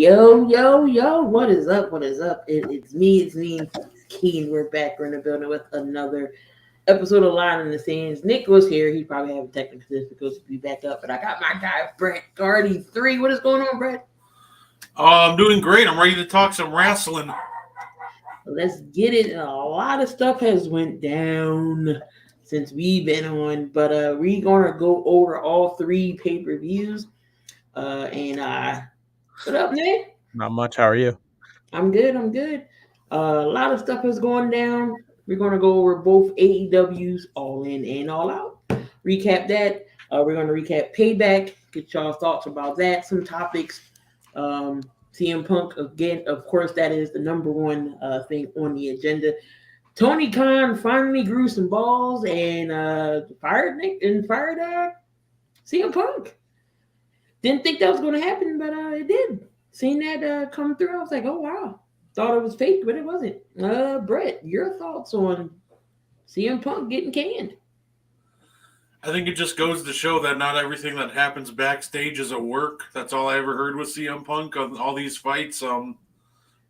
Yo, what is up? What is up? It's me, Keen. We're back. We're in the building with another episode of Line in the Sands. Nick was here. He probably have technical difficulties to be back up, but I got my guy, Brett Gardy 3. What is going on, Brett? I'm doing great. I'm ready to talk some wrestling. Let's get it. A lot of stuff has went down since we've been on, but we're going to go over all 3 pay-per-views. What up, Nick? Not much. How are you? I'm good. A lot of stuff is going down. We're going to go over both AEW's All In and All Out. Recap that. We're going to recap Payback. Get y'all thoughts about that. Some topics. CM Punk, again, of course, that is the number one thing on the agenda. Tony Khan finally grew some balls and fired CM Punk. Didn't think that was going to happen, but it did. Seen that come through, I was like, oh, wow. Thought it was fake, but it wasn't. Brett, your thoughts on CM Punk getting canned? I think it just goes to show that not everything that happens backstage is a work. That's all I ever heard with CM Punk on all these fights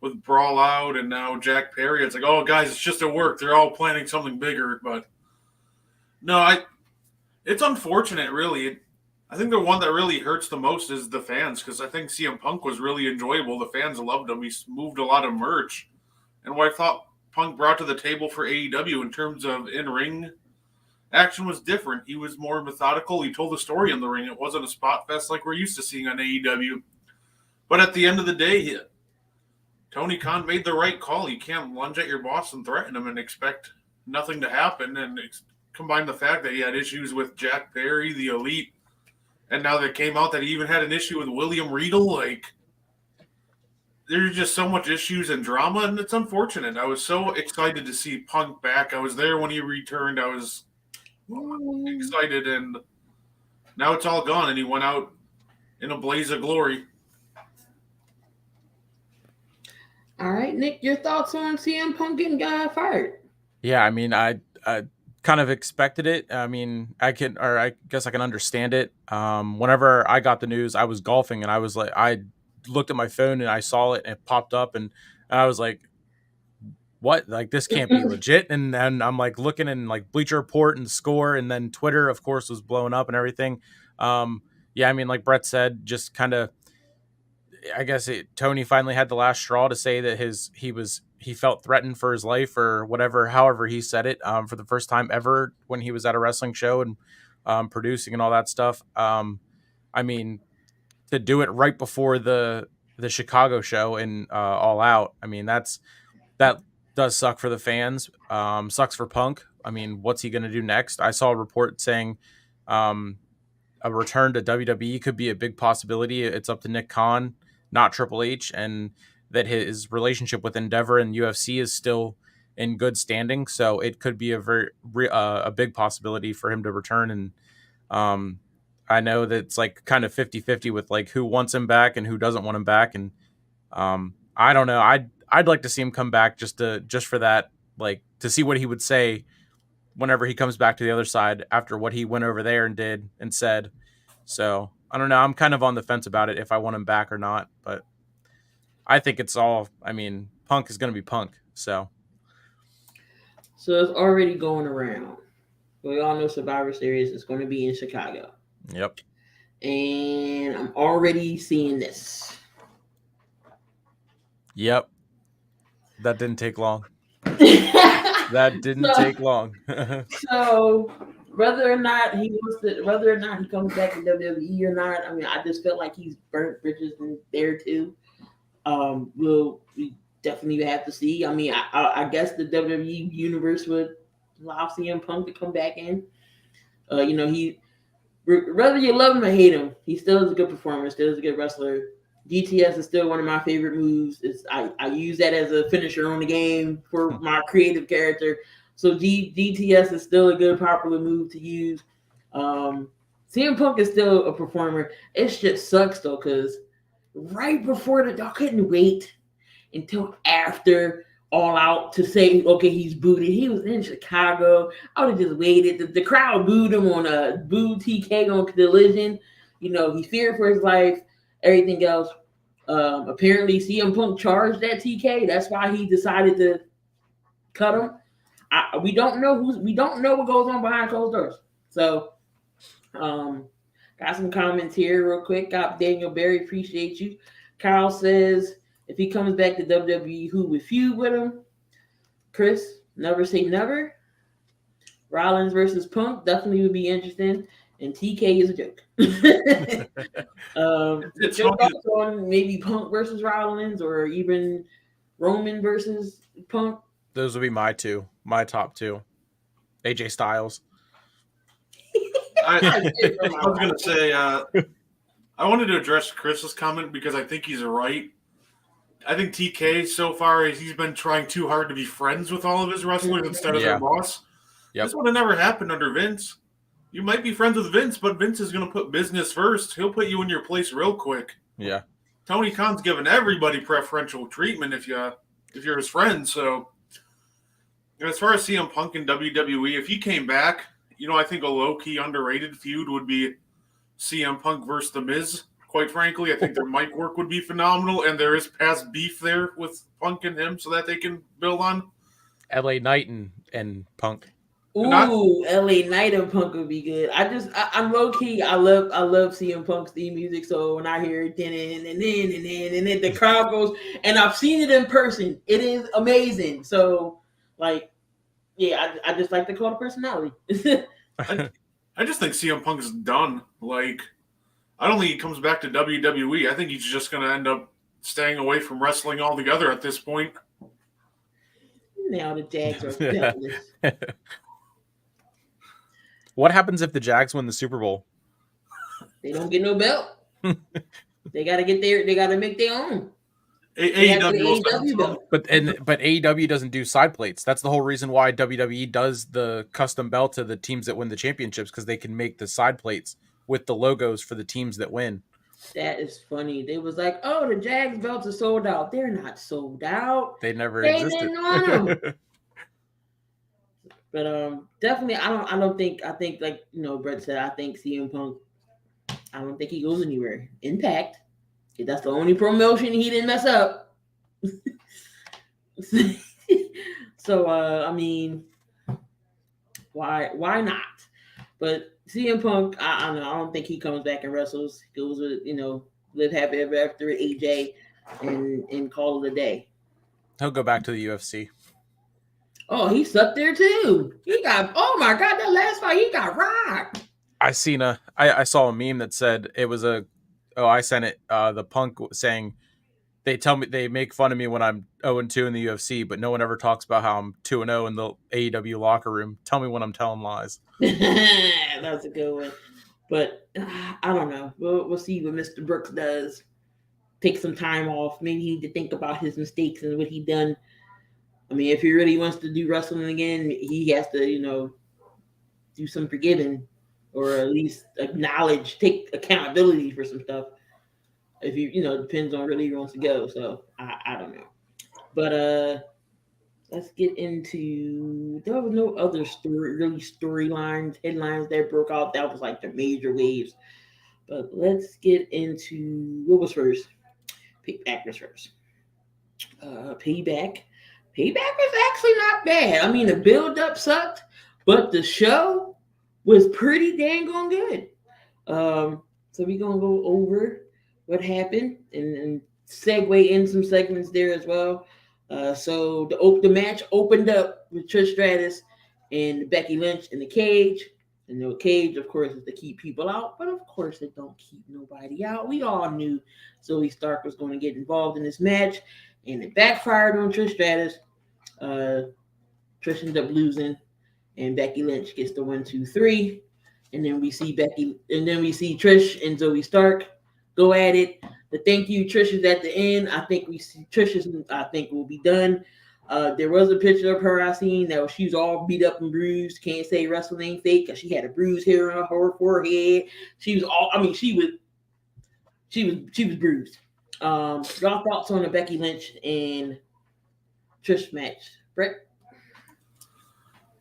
with Brawl Out and now Jack Perry. It's like, oh, guys, it's just a work. They're all planning something bigger. But no, it's unfortunate, really. I think the one that really hurts the most is the fans, because I think CM Punk was really enjoyable. The fans loved him. He moved a lot of merch. And what I thought Punk brought to the table for AEW in terms of in-ring action was different. He was more methodical. He told the story in the ring. It wasn't a spot fest like we're used to seeing on AEW. But at the end of the day, Tony Khan made the right call. You can't lunge at your boss and threaten him and expect nothing to happen. And combine the fact that he had issues with Jack Perry, the Elite, and now that came out that he even had an issue with William Regal. Like, there's just so much issues and drama, and it's unfortunate. I was so excited to see Punk back. I was there when he returned. I was excited, and now it's all gone, and he went out in a blaze of glory. All right, Nick, your thoughts on CM Punk getting fired? Yeah, I mean, I kind of expected it. I mean, I guess I can understand it. Whenever I got the news, I was golfing and I looked at my phone and I saw it and it popped up and I was like, what? Like, this can't be legit. And then I'm like looking in like Bleacher Report and Score, and then Twitter, of course, was blowing up and everything. Yeah, I mean, like Brett said, just kind of, I guess Tony finally had the last straw to say that he felt threatened for his life or whatever, however he said it, for the first time ever when he was at a wrestling show and producing and all that stuff. I mean, to do it right before the Chicago show and All Out, I mean, that does suck for the fans. Sucks for Punk. I mean, what's he going to do next? I saw a report saying a return to WWE could be a big possibility. It's up to Nick Khan, not Triple H, and that his relationship with Endeavor and UFC is still in good standing. So it could be a big possibility for him to return. And I know that it's like kind of 50-50 with like who wants him back and who doesn't want him back. And I don't know. I'd like to see him come back just for that, like to see what he would say whenever he comes back to the other side after what he went over there and did and said. So I don't know. I'm kind of on the fence about it if I want him back or not, but I think it's all, I mean, Punk is going to be Punk. So it's already going around. We all know Survivor Series is going to be in Chicago. Yep. And I'm already seeing this. Yep. That didn't take long. That didn't take long. So whether or not he comes back in WWE or not, I mean, I just feel like he's burnt bridges in there too. We definitely have to see. I mean, I guess the WWE universe would allow CM Punk to come back in. Whether you love him or hate him, he still is a good performer, still is a good wrestler. DTS is still one of my favorite moves. I use that as a finisher on the game for my creative character. So DTS is still a good popular move to use. CM Punk is still a performer. It just sucks though, because right before I couldn't wait until after All Out to say, okay, he's booted. He was in Chicago. I would have just waited. The crowd booed him on a boo TK on Collision. You know, he feared for his life, everything else. Apparently, CM Punk charged that TK. That's why he decided to cut him. We don't know what goes on behind closed doors. So, got some comments here real quick. Got Daniel Berry, appreciate you. Kyle says if he comes back to WWE, who would feud with him? Chris, never say never. Rollins versus Punk definitely would be interesting. And TK is a joke. It's your thoughts on maybe Punk versus Rollins or even Roman versus Punk? Those would be my top two. AJ Styles. I was going to say, I wanted to address Chris's comment because I think he's right. I think TK so far he's been trying too hard to be friends with all of his wrestlers instead of their boss. Yep. This would have never happened under Vince. You might be friends with Vince, but Vince is going to put business first. He'll put you in your place real quick. Yeah. Tony Khan's giving everybody preferential treatment if you're his friend. So as far as CM Punk in WWE, if he came back, I think a low-key underrated feud would be CM Punk versus The Miz. Quite frankly, I think their mic work would be phenomenal, and there is past beef there with Punk and him so that they can build on. LA Knight and Punk. Ooh, LA Knight and Punk would be good. I'm low key. I love CM Punk's theme music. So when I hear it, and then the crowd goes, and I've seen it in person. It is amazing. So I just like the call of personality. I just think CM Punk's done. I don't think he comes back to WWE. I think he's just going to end up staying away from wrestling altogether at this point. Now the Jags are beltless. What happens if the Jags win the Super Bowl? They don't get no belt. They got to get there. They got to make their own. AEW belt. But AEW doesn't do side plates. That's the whole reason why WWE does the custom belt to the teams that win the championships, because they can make the side plates with the logos for the teams that win. That is funny. They was like, "Oh, the Jags belts are sold out." They're not sold out. They never existed. Didn't want them. But definitely, I think like Brett said, I think CM Punk, I don't think he goes anywhere. Impact, that's the only promotion he didn't mess up. So I mean, why not? But CM Punk, I don't think he comes back and wrestles. He goes with live happy ever after with AJ and call it a day. He'll go back to the UFC. Oh, he sucked there too. Oh my God, that last fight, he got rocked. I saw a meme that said it was I sent it, the Punk saying, they make fun of me when I'm 0-2 in the UFC, but no one ever talks about how I'm 2-0 in the AEW locker room. Tell me when I'm telling lies. That's a good one. But I don't know. We'll see what Mr. Brooks does. Take some time off. Maybe he need to think about his mistakes and what he done. I mean, if he really wants to do wrestling again, he has to, do some forgiving, or at least acknowledge, take accountability for some stuff. If depends on where he wants to go. So I don't know. But let's get into. There was no other storylines, headlines that broke out. That was like the major waves. But let's get into what was first. Payback was first. Payback. Payback was actually not bad. I mean, the build-up sucked, but the show was pretty dang on good. So we're going to go over what happened and segue in some segments there as well. So the match opened up with Trish Stratus and Becky Lynch in the cage. And the cage, of course, is to keep people out, but of course it don't keep nobody out. We all knew Zoe Stark was going to get involved in this match, and it backfired on Trish Stratus. Trish ended up losing, and Becky Lynch gets the 1, 2, 3, and then we see Trish and Zoe Stark go at it. The thank you Trish is at the end. I think we see I think will be done. There was a picture of her I seen that she was all beat up and bruised. Can't say wrestling ain't fake because she had a bruise here on her forehead. She was bruised. Y'all thoughts on the Becky Lynch and Trish match, Brett?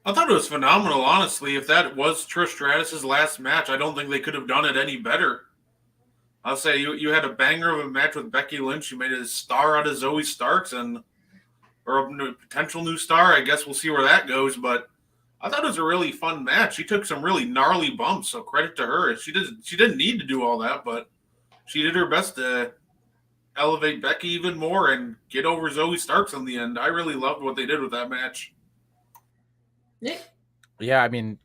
I thought it was phenomenal, honestly. If that was Trish Stratus' last match, I don't think they could have done it any better. I'll say you had a banger of a match with Becky Lynch. You made a star out of Zoe Starks or a potential new star. I guess we'll see where that goes. But I thought it was a really fun match. She took some really gnarly bumps, so credit to her. She didn't need to do all that, but she did her best to elevate Becky even more and get over Zoe Starks in the end. I really loved what they did with that match. Nick? Yeah, I mean,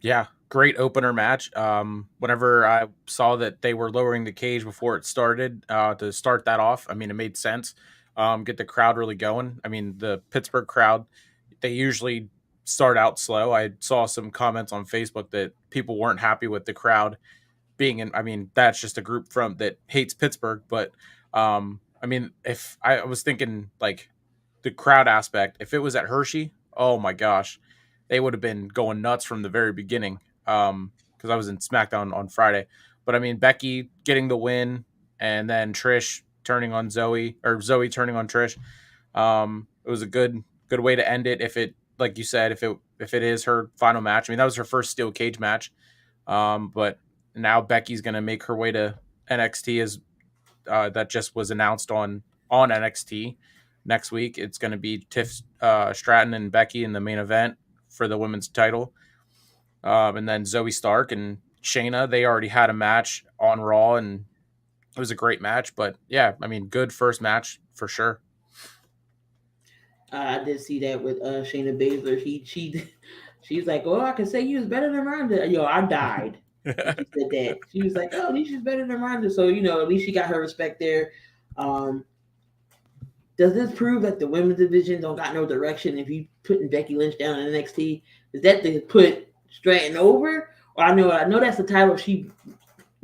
yeah, great opener match. Whenever I saw that they were lowering the cage before it started, to start that off, I mean, it made sense. Get the crowd really going. I mean, the Pittsburgh crowd, they usually start out slow. I saw some comments on Facebook that people weren't happy with the crowd being in. I mean, that's just a group from that hates Pittsburgh, but I mean, if I was thinking like the crowd aspect, if it was at Hershey, oh my gosh, they would have been going nuts from the very beginning. Because I was in SmackDown on Friday, but I mean, Becky getting the win, and then Trish turning on Zoe, or Zoe turning on Trish. It was a good way to end it. If it, like you said, if it is her final match, I mean, that was her first steel cage match. But now Becky's gonna make her way to NXT, as that just was announced on NXT next week. It's going to be Tiff Stratton and Becky in the main event for the women's title, and then Zoe Stark and Shayna. They already had a match on Raw, and it was a great match. But yeah, I mean, good first match for sure. I did see that with Shayna Baszler. She's like, "Oh, I can say you was better than Ronda." Yo, I died. She said that. She was like, "Oh, at least she's better than Ronda." So at least she got her respect there. Does this prove that the women's division don't got no direction? If you putting Becky Lynch down in NXT, is that to put Stratton over? Or I know that's the title she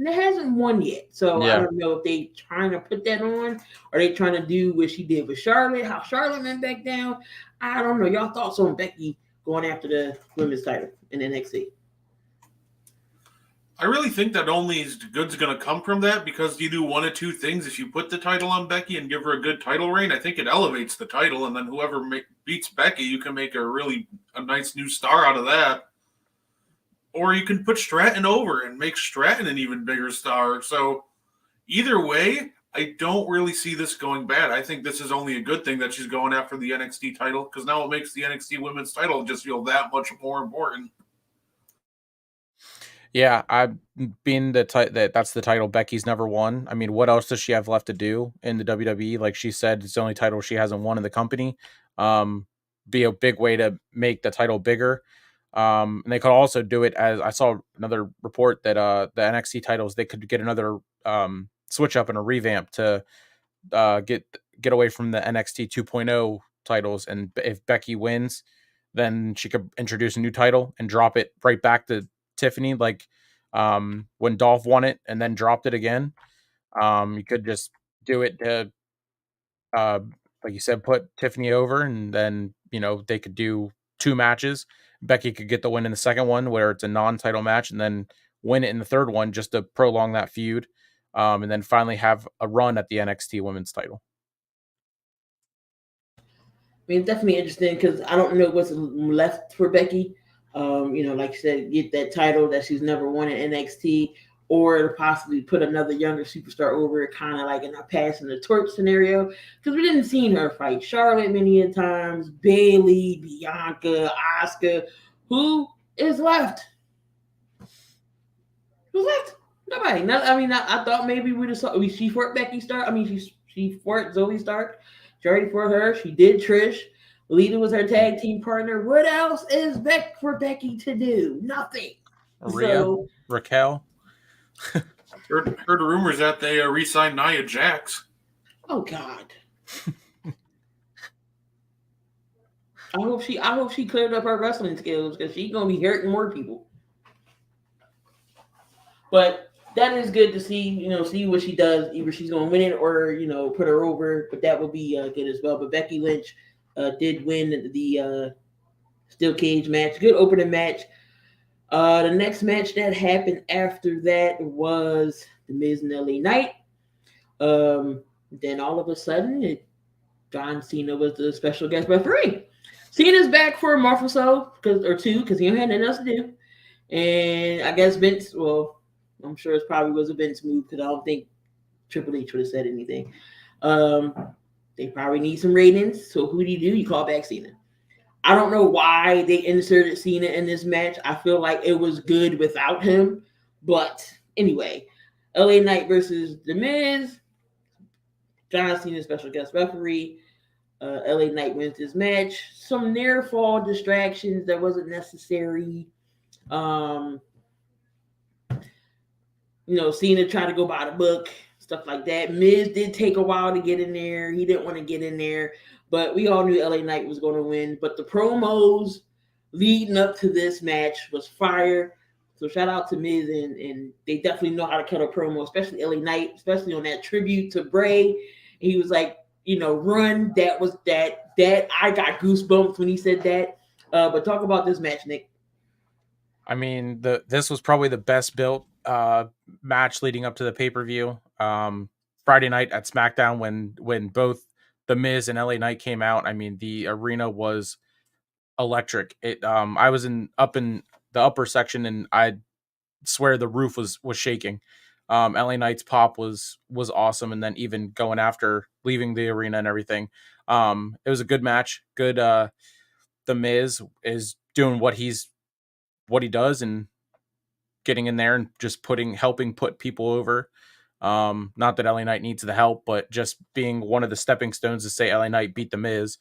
hasn't won yet. So I don't know if they trying to put that on, or they trying to do what she did with Charlotte, how Charlotte went back down. I don't know. Y'all thoughts on Becky going after the women's title in NXT? I really think that only good's going to come from that, because you do one of two things. If you put the title on Becky and give her a good title reign, I think it elevates the title, and then whoever beats Becky, you can make a nice new star out of that. Or you can put Stratton over and make Stratton an even bigger star. So either way, I don't really see this going bad. I think this is only a good thing that she's going after the NXT title, because now it makes the NXT women's title just feel that much more important. Yeah, I being that's the title Becky's never won. I mean, what else does she have left to do in the WWE? Like she said, it's the only title she hasn't won in the company. Be a big way to make the title bigger. And they could also do it, as I saw another report that the NXT titles, they could get another switch up and a revamp to get away from the NXT 2.0 titles. And if Becky wins, then she could introduce a new title and drop it right back to Tiffany, like when Dolph won it and then dropped it again. You could just do it to, like you said, put Tiffany over, and then they could do two matches. Becky could get the win in the second one, where it's a non-title match, and then win it in the third one just to prolong that feud, and then finally have a run at the NXT Women's title. I mean, it's definitely interesting because I don't know what's left for Becky. Like you said, get that title that she's never won in NXT, or to possibly put another younger superstar over, kind of like in a passing the torch scenario. Because we didn't see her fight Charlotte many a times, Bayley, Bianca, Asuka. Who is left? Who's left? Nobody. I thought maybe we just saw. She fought Becky Stark. I mean, she fought Zoe Stark. She already fought her. She did Trish. Lita was her tag team partner. What else is for Becky to do? Nothing. Raquel. Heard rumors that they re-signed Nia Jax. Oh God. I hope she cleared up her wrestling skills, because she's gonna be hurting more people. But that is good to see. See what she does. Either she's gonna win it or put her over. But that would be good as well. But Becky Lynch did win the steel cage match. Good opening match. The next match that happened after that was The Miz and LA Knight. Then all of a sudden, John Cena was the special guest referee. Cena's back for a month or so, because he don't have nothing else to do. And I guess Vince, I'm sure it probably was a Vince move because I don't think Triple H would have said anything. Um, they probably need some ratings. So who do? You call back Cena. I don't know why they inserted Cena in this match. I feel like it was good without him. But anyway, LA Knight versus The Miz. John Cena, special guest referee. LA Knight wins this match. Some near fall distractions that wasn't necessary. Um, Cena tried to go by the book, stuff like that. Miz did take a while to get in there. He didn't want to get in there, but we all knew LA Knight was going to win. But the promos leading up to this match was fire. So shout out to Miz, and they definitely know how to cut a promo, especially LA Knight, especially on that tribute to Bray. He was like, run. That was that. I got goosebumps when he said that. But talk about this match, Nick. I mean, this was probably the best built match leading up to the pay-per-view. Friday night at SmackDown when both The Miz and LA Knight came out. I mean, the arena was electric. I was up in the upper section, and I swear the roof was shaking. LA Knight's pop was awesome, and then even going after leaving the arena and everything. It was a good match. Good. The Miz is doing what he does and getting in there and just helping put people over. Not that LA Knight needs the help, but just being one of the stepping stones to say LA Knight beat The Miz,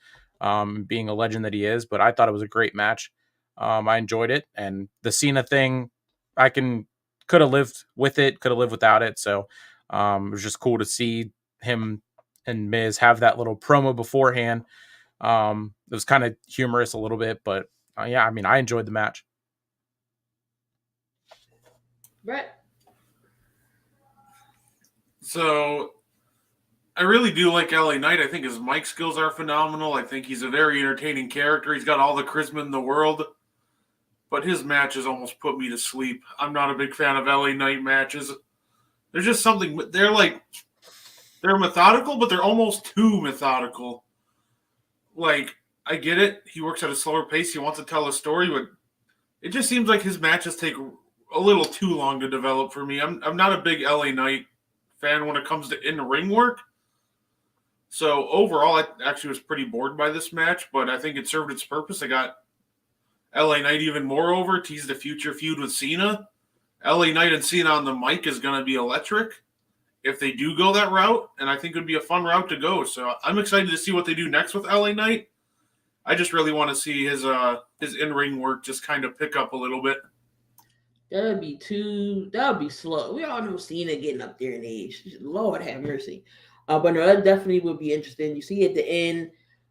being a legend that he is. But I thought it was a great match. I enjoyed it. And the Cena thing, could have lived with it, could have lived without it. So it was just cool to see him and Miz have that little promo beforehand. It was kind of humorous a little bit, but yeah, I mean, I enjoyed the match. Brett. So I really do like LA Knight. I think his mic skills are phenomenal. I think he's a very entertaining character. He's got all the charisma in the world. But his matches almost put me to sleep. I'm not a big fan of LA Knight matches. There's just something. They're methodical, but they're almost too methodical. Like, I get it. He works at a slower pace. He wants to tell a story, but it just seems like his matches take a little too long to develop for me. I'm not a big LA Knight fan when it comes to in-ring work. So overall, I actually was pretty bored by this match, but I think it served its purpose. I got LA Knight even more over, teased a future feud with Cena. LA Knight and Cena on the mic is going to be electric if they do go that route, and I think it would be a fun route to go. So I'm excited to see what they do next with LA Knight. I just really want to see his in-ring work just kind of pick up a little bit. That would be slow. We all know Cena getting up there in age. Lord have mercy. But no, that definitely would be interesting. You see at the end,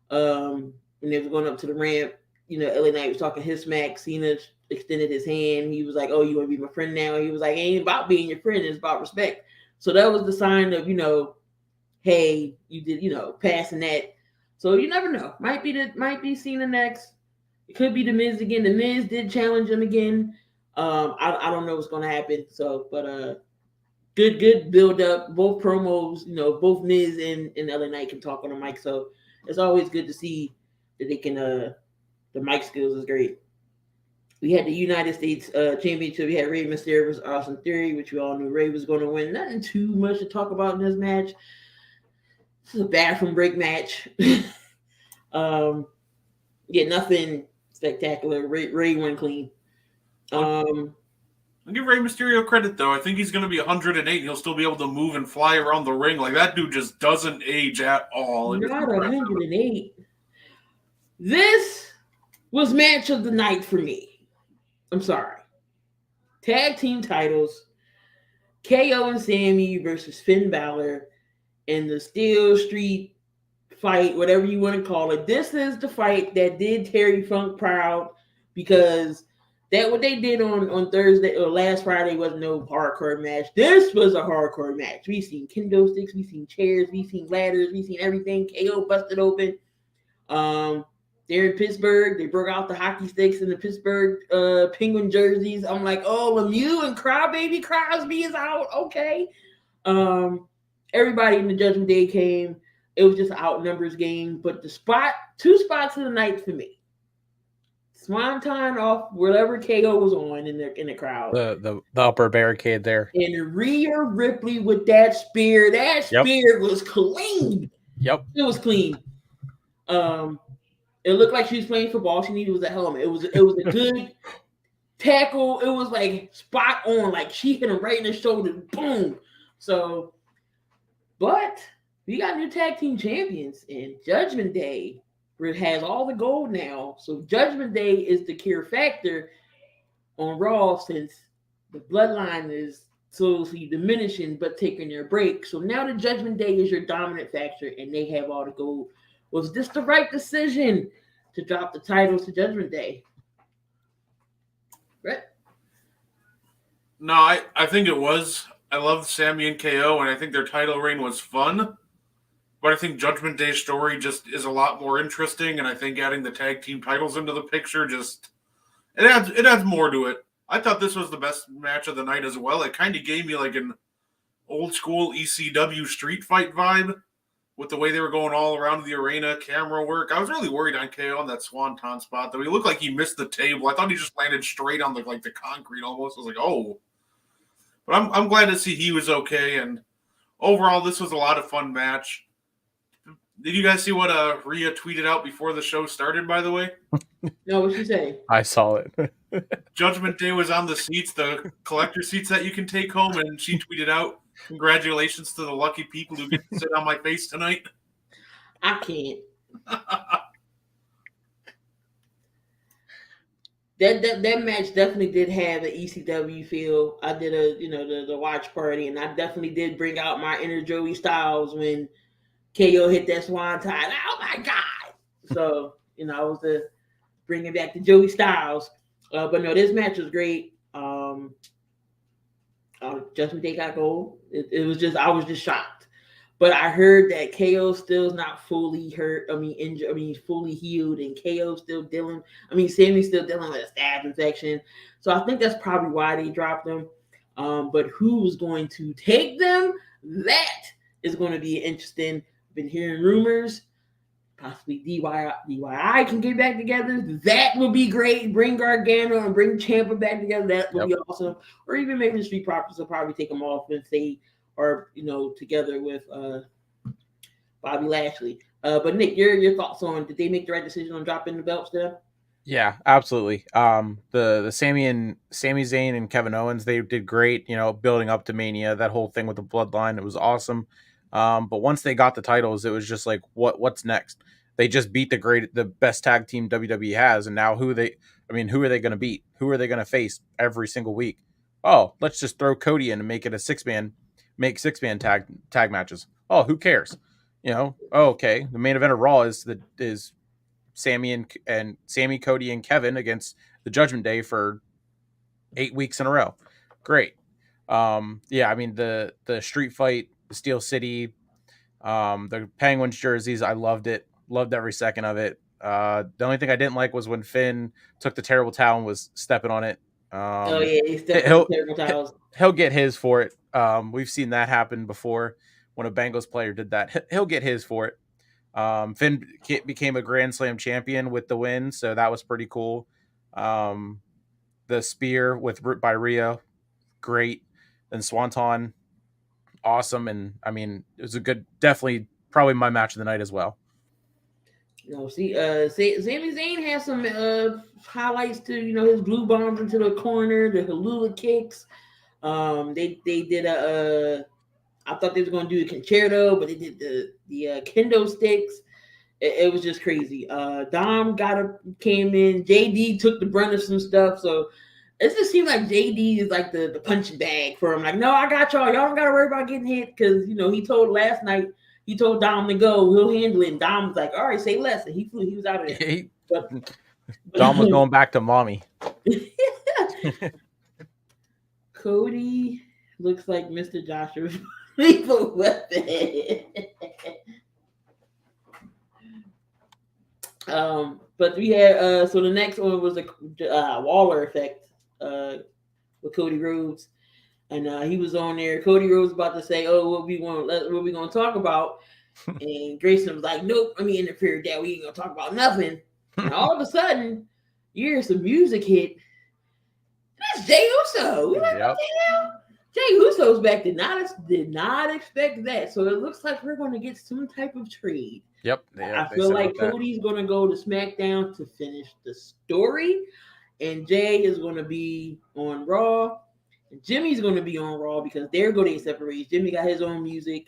when they were going up to the ramp, LA Knight was talking his smack. Cena extended his hand. He was like, "Oh, you want to be my friend now?" He was like, "It ain't about being your friend. It's about respect." So that was the sign of, hey, you did, passing that. So you never know. Might be Cena next. It could be The Miz again. The Miz did challenge him again. I don't know what's gonna happen. So, but good build up. Both promos, both Miz and LA Knight can talk on the mic. So it's always good to see that they can. The mic skills is great. We had the United States Championship. We had Rey Mysterio versus Austin Theory, which we all knew Rey was going to win. Nothing too much to talk about in this match. This is a bathroom break match. Nothing spectacular. Rey went clean. I'll give Rey Mysterio credit, though. I think he's going to be 108, and he'll still be able to move and fly around the ring. Like, that dude just doesn't age at all. Not 108. This was match of the night for me. I'm sorry. Tag team titles. KO and Sammy versus Finn Balor in the Steel Street fight, whatever you want to call it. This is the fight that did Terry Funk proud because that what they did on Thursday or last Friday was no hardcore match. This was a hardcore match. We seen kendo sticks, we seen chairs, we seen ladders, we seen everything. KO busted open. They're in Pittsburgh. They broke out the hockey sticks in the Pittsburgh Penguin jerseys. I'm like, oh, Lemieux and Crybaby Crosby is out. Okay. Everybody in the Judgment Day came. It was just an outnumbers game. But two spots of the night for me. Swanton off whatever KO was on in the crowd. The upper barricade there. And Rhea Ripley with that spear. That spear was clean. Yep. It was clean. It looked like she was playing football. All she needed was a helmet. It was a good tackle. It was like spot on. Like she hit him right in the shoulder. Boom. So, but we got new tag team champions, and Judgment Day has all the gold now. So Judgment Day is the cure factor on Raw since the bloodline is slowly diminishing but taking their break. So now the Judgment Day is your dominant factor, and they have all the gold. Was this the right decision to drop the titles to Judgment Day? Right? No, I think it was. I loved Sammy and KO, and I think their title reign was fun. But I think Judgment Day's story just is a lot more interesting, and I think adding the tag team titles into the picture just it adds more to it. I thought this was the best match of the night as well. It kind of gave me like an old school ECW street fight vibe with the way they were going all around the arena, camera work. I was really worried on KO on that Swanton spot, though. He looked like he missed the table. I thought he just landed straight on the concrete almost. I was like, oh. But I'm glad to see he was okay. And overall, this was a lot of fun match. Did you guys see what Rhea tweeted out before the show started, by the way? No, what'd she say? I saw it. Judgment Day was on the seats, the collector seats that you can take home, and she tweeted out, "Congratulations to the lucky people who get to sit on my face tonight." I can't. That match definitely did have an ECW feel. I did the watch party, and I definitely did bring out my inner Joey Styles when KO hit that swanton. Oh my God! So I was bringing back the Joey Styles. But no, this match was great. Judgment Day got gold. It was just I was just shocked. But I heard that KO still is not fully hurt. Injured. Fully healed, and KO still dealing. Sammy's still dealing with a staph infection. So I think that's probably why they dropped them. But who's going to take them? That is going to be interesting. Been hearing rumors. Possibly DIY can get back together. That would be great. Bring Gargano and bring Ciampa back together. That would be awesome. Or even maybe the Street Profits will probably take them off and say, or together with Bobby Lashley. But Nick, your thoughts on did they make the right decision on dropping the belts there? Yeah, absolutely. The Sami Zayn and Kevin Owens, they did great. Building up to Mania, that whole thing with the bloodline, it was awesome. But once they got the titles, it was just like, what's next? They just beat the best tag team WWE has, and now who are they going to beat? Who are they going to face every single week? Oh, let's just throw Cody in and make it a six-man tag matches. Oh, who cares? Oh, okay. The main event of Raw is Sammy and Sammy, Cody, and Kevin against the Judgment Day for 8 weeks in a row. Great. The street fight, the Steel City, the Penguins jerseys, I loved it. Loved every second of it. The only thing I didn't like was when Finn took the terrible towel and was stepping on it. He stepped on the terrible towels. He'll get his for it. We've seen that happen before when a Bengals player did that. He'll get his for it. Finn became a Grand Slam champion with the win, so that was pretty cool. The spear by Rhea, great. And Swanton, awesome. And it was definitely probably my match of the night as well. Sami Zayn has some highlights to his blue bombs into the corner, the Halula kicks. They did I thought they was going to do a concerto, but they did the kendo sticks. It was just crazy. Dom came in. JD took the brunt of some stuff, so it just seemed like JD is like the punching bag for him. Like, no, I got y'all. Y'all don't got to worry about getting hit because he told last night. He told Dom to go. He'll handle it. And Dom was like, all right, say less. And he flew. He was out of there. Dom was going back to mommy. Cody looks like Mr. Joshua. Lethal Weapon. But we had so the next one was a Waller effect with Cody Rhodes. And he was on there. Cody Rhodes about to say, "Oh, what we going to talk about?" And Grayson was like, "Nope, let me interfere with that. We ain't gonna talk about nothing." And all of a sudden, You hear some music hit. That's Jey Uso. We like, what Yep. the hell? Jey Uso's back. Did not expect that. So it looks like we're going to get some type of trade. Yep. I They feel said like about that. Cody's going to go to SmackDown to finish the story, and Jey is going to be on Raw. And Jimmy's going to be on Raw because they're going to separate. Jimmy got his own music.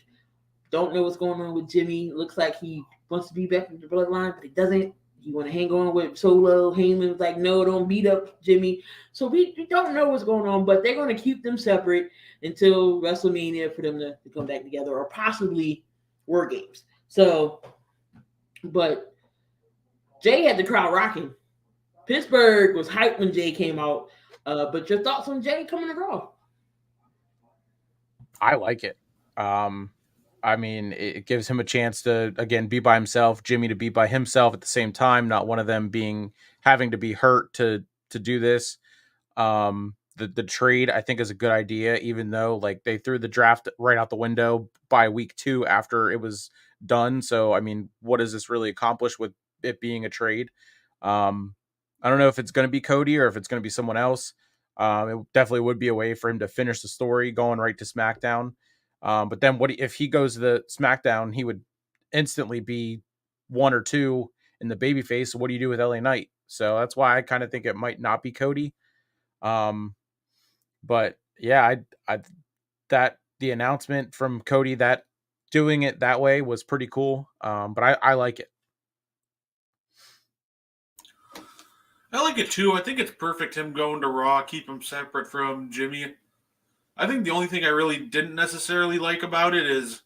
Don't know what's going on with Jimmy. Looks like he wants to be back in the bloodline, but he doesn't. He want to hang on with Solo. Heyman's like, no, don't beat up Jimmy. So we don't know what's going on, but they're going to keep them separate until WrestleMania for them to come back together, or possibly War Games. So, but Jey had the crowd rocking. Pittsburgh was hyped when Jey came out. But your thoughts on Jey coming to Raw? I like it. I mean, it gives him a chance to again be by himself, Jimmy to be by himself at the same time, not one of them having to be hurt to do this. The trade I think is a good idea, even though like they threw the draft right out the window by week 2 after it was done. So I mean, what does this really accomplish with it being a trade? I don't know if it's going to be Cody or if it's going to be someone else. It definitely would be a way for him to finish the story going right to SmackDown. But then what if he goes to the SmackDown? He would instantly be 1 or 2 in the babyface. So what do you do with LA Knight? So that's why I kind of think it might not be Cody. But yeah, I that the announcement from Cody that doing it that way was pretty cool. But I like it. I like it too. I think it's perfect him going to Raw, keep him separate from Jimmy. I think the only thing I really didn't necessarily like about it is,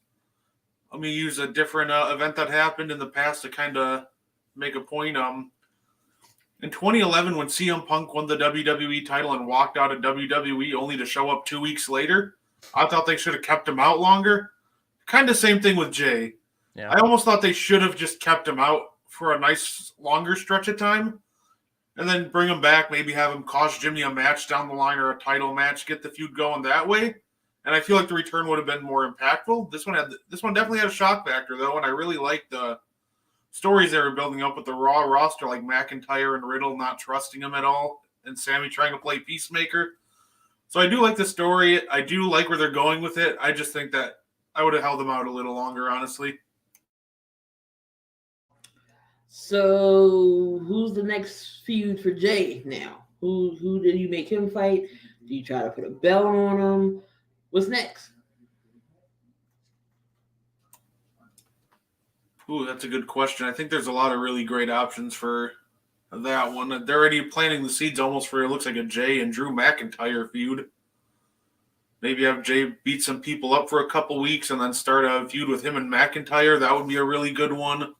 let me use a different event that happened in the past to kind of make a point. In 2011, when CM Punk won the WWE title and walked out of WWE only to show up 2 weeks later, I thought they should have kept him out longer. Kind of same thing with Jey. Yeah. I almost thought they should have just kept him out for a nice longer stretch of time, and then bring him back, maybe have him cost Jimmy a match down the line or a title match, get the feud going that way. And I feel like the return would have been more impactful. This one definitely had a shock factor though, and I really liked the stories they were building up with the Raw roster, like McIntyre and Riddle not trusting him at all, and Sammy trying to play peacemaker. So I do like the story. I do like where they're going with it. I just think that I would have held them out a little longer, honestly. So who's the next feud for Jey now? Who did you make him fight? Do you try to put a belt on him? What's next? Ooh, that's a good question. I think there's a lot of really great options for that one. They're already planting the seeds almost for, it looks like, a Jey and Drew McIntyre feud. Maybe have Jey beat some people up for a couple weeks and then start a feud with him and McIntyre. That would be a really good one.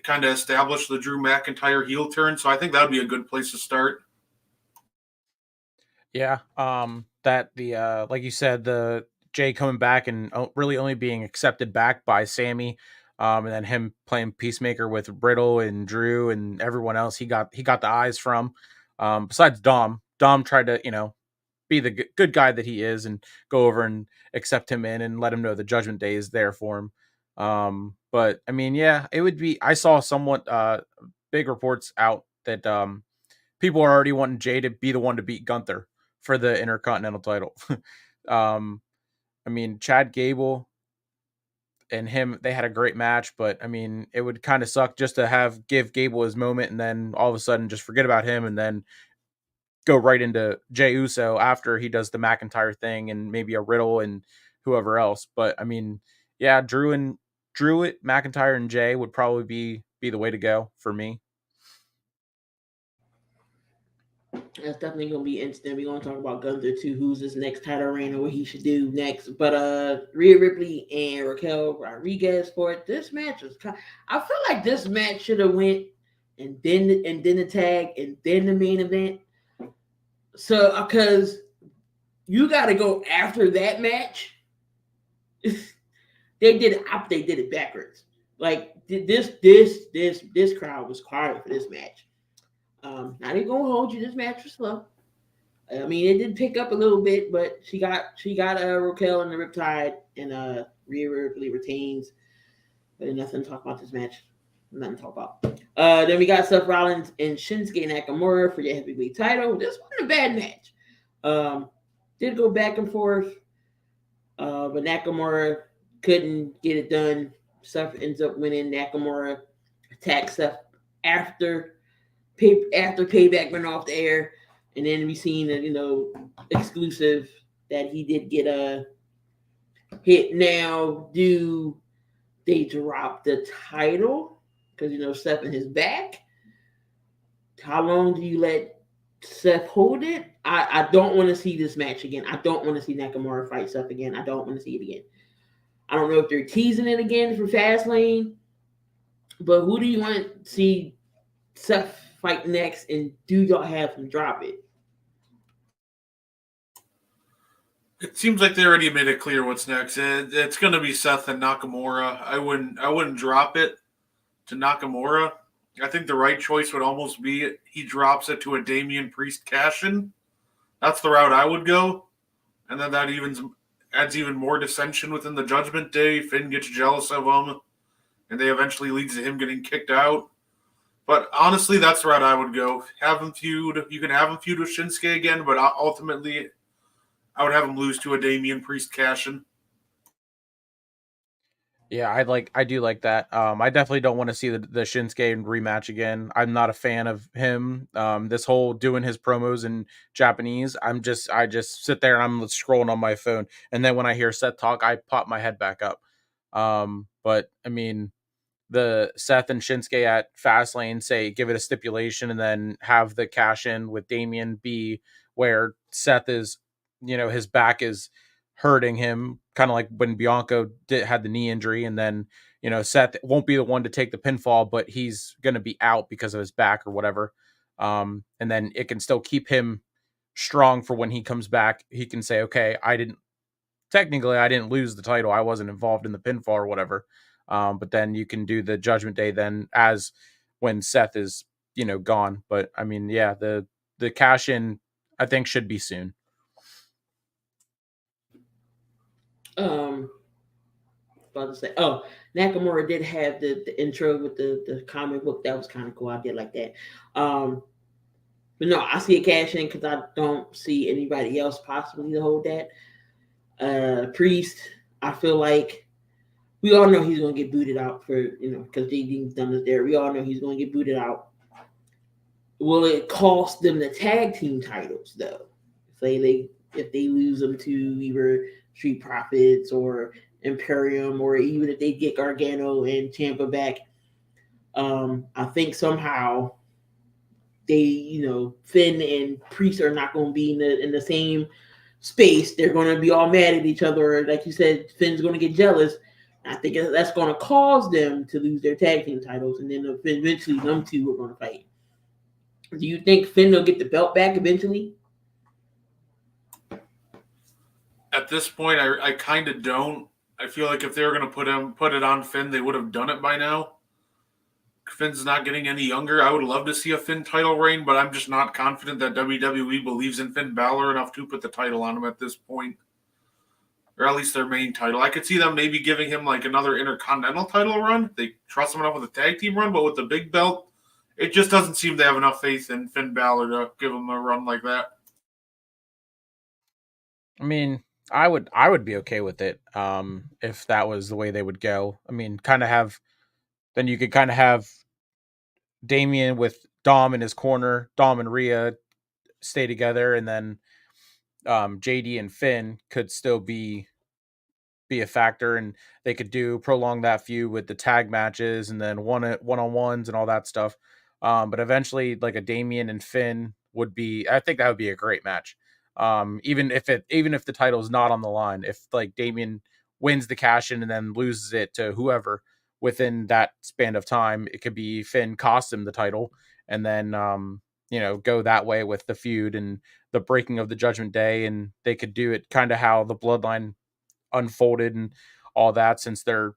Kind of establish the Drew McIntyre heel turn. So I think that would be a good place to start. Yeah. That the like you said, the Jey coming back and really only being accepted back by Sammy, and then him playing peacemaker with Riddle and Drew and everyone else. He got the eyes from. Besides Dom. Dom tried to be the good guy that he is and go over and accept him in and let him know the Judgment Day is there for him. But I mean, yeah, it would be. I saw somewhat big reports out that people are already wanting Jey to be the one to beat Gunther for the Intercontinental title. I mean, Chad Gable and him, they had a great match, but I mean, it would kind of suck just to give Gable his moment and then all of a sudden just forget about him and then go right into Jey Uso after he does the McIntyre thing and maybe a Riddle and whoever else. But I mean, yeah, Drew, McIntyre, and Jey would probably be the way to go for me. That's definitely gonna be interesting. We're gonna talk about Gunther too. Who's his next title reign or what he should do next? But Rhea Ripley and Raquel Rodriguez for it. This match was I feel like this match should have went and then the tag and then the main event. So because you got to go after that match. They did it backwards. Like this crowd was quiet for this match. Not even gonna hold you. This match was slow. I mean, it did pick up a little bit, but she got Raquel in the Riptide, and Rhea Ripley retains. But nothing to talk about this match. Nothing to talk about. Then we got Seth Rollins and Shinsuke Nakamura for the heavyweight title. This wasn't a bad match. Did go back and forth, but Nakamura couldn't get it done. Seth ends up winning. Nakamura attacks Seth after Payback went off the air, and then we seen exclusive that he did get a hit. Now, do they drop the title because Seth in his back? How long do you let Seth hold it? I don't want to see this match again. I don't want to see Nakamura fight Seth again. I don't want to see it again. I don't know if they're teasing it again for Fastlane, but who do you want to see Seth fight next, and do y'all have him drop it? It seems like they already made it clear what's next. It's going to be Seth and Nakamura. I wouldn't drop it to Nakamura. I think the right choice would almost be he drops it to a Damian Priest cash-in. That's the route I would go. And then that adds even more dissension within the Judgment Day. Finn gets jealous of him, and they eventually leads to him getting kicked out. But honestly, that's the route I would go. Have him feud. You can have him feud with Shinsuke again, but ultimately, I would have him lose to a Damian Priest cash-in. Yeah, I do like that. I definitely don't want to see the Shinsuke rematch again. I'm not a fan of him. This whole doing his promos in Japanese, I just sit there and I'm scrolling on my phone, and then when I hear Seth talk, I pop my head back up. But I mean, the Seth and Shinsuke at Fastlane say give it a stipulation, and then have the cash in with Damian be where Seth is, his back is hurting him, kind of like when Bianca had the knee injury, and then Seth won't be the one to take the pinfall, but he's going to be out because of his back or whatever. And then it can still keep him strong for when he comes back. He can say, okay, I didn't lose the title. I wasn't involved in the pinfall or whatever. But then you can do the Judgment Day then as when Seth is, gone. But I mean, yeah, the cash in I think should be soon. About to say, Nakamura did have the intro with the comic book. That was kind of cool. I did like that. But no, I see a cash in because I don't see anybody else possibly to hold that. Priest, I feel like we all know he's going to get booted out because JD's done this there. We all know he's going to get booted out. Will it cost them the tag team titles though? If they lose them to either Street Profits or Imperium, or even if they get Gargano and Ciampa back, I think somehow they, Finn and Priest are not going to be in the same space. They're going to be all mad at each other. Like you said, Finn's going to get jealous. I think that's going to cause them to lose their tag team titles, and then eventually them two are going to fight. Do you think Finn will get the belt back eventually? At this point, I kind of don't. I feel like if they were going to put it on Finn, they would have done it by now. Finn's not getting any younger. I would love to see a Finn title reign, but I'm just not confident that WWE believes in Finn Balor enough to put the title on him at this point. Or at least their main title. I could see them maybe giving him like another Intercontinental title run. They trust him enough with a tag team run, but with the big belt, it just doesn't seem they have enough faith in Finn Balor to give him a run like that. I mean, I would be okay with it if that was the way they would go. I mean, then you could kind of have Damian with Dom in his corner, Dom and Rhea stay together, and then JD and Finn could still be a factor, and they could prolong that feud with the tag matches and then one-on-ones and all that stuff. But eventually, like a Damian and Finn I think that would be a great match. Even if the title is not on the line, if like Damian wins the cash in and then loses it to whoever within that span of time, it could be Finn cost him the title, and then go that way with the feud and the breaking of the Judgment Day, and they could do it kind of how the Bloodline unfolded and all that, since they're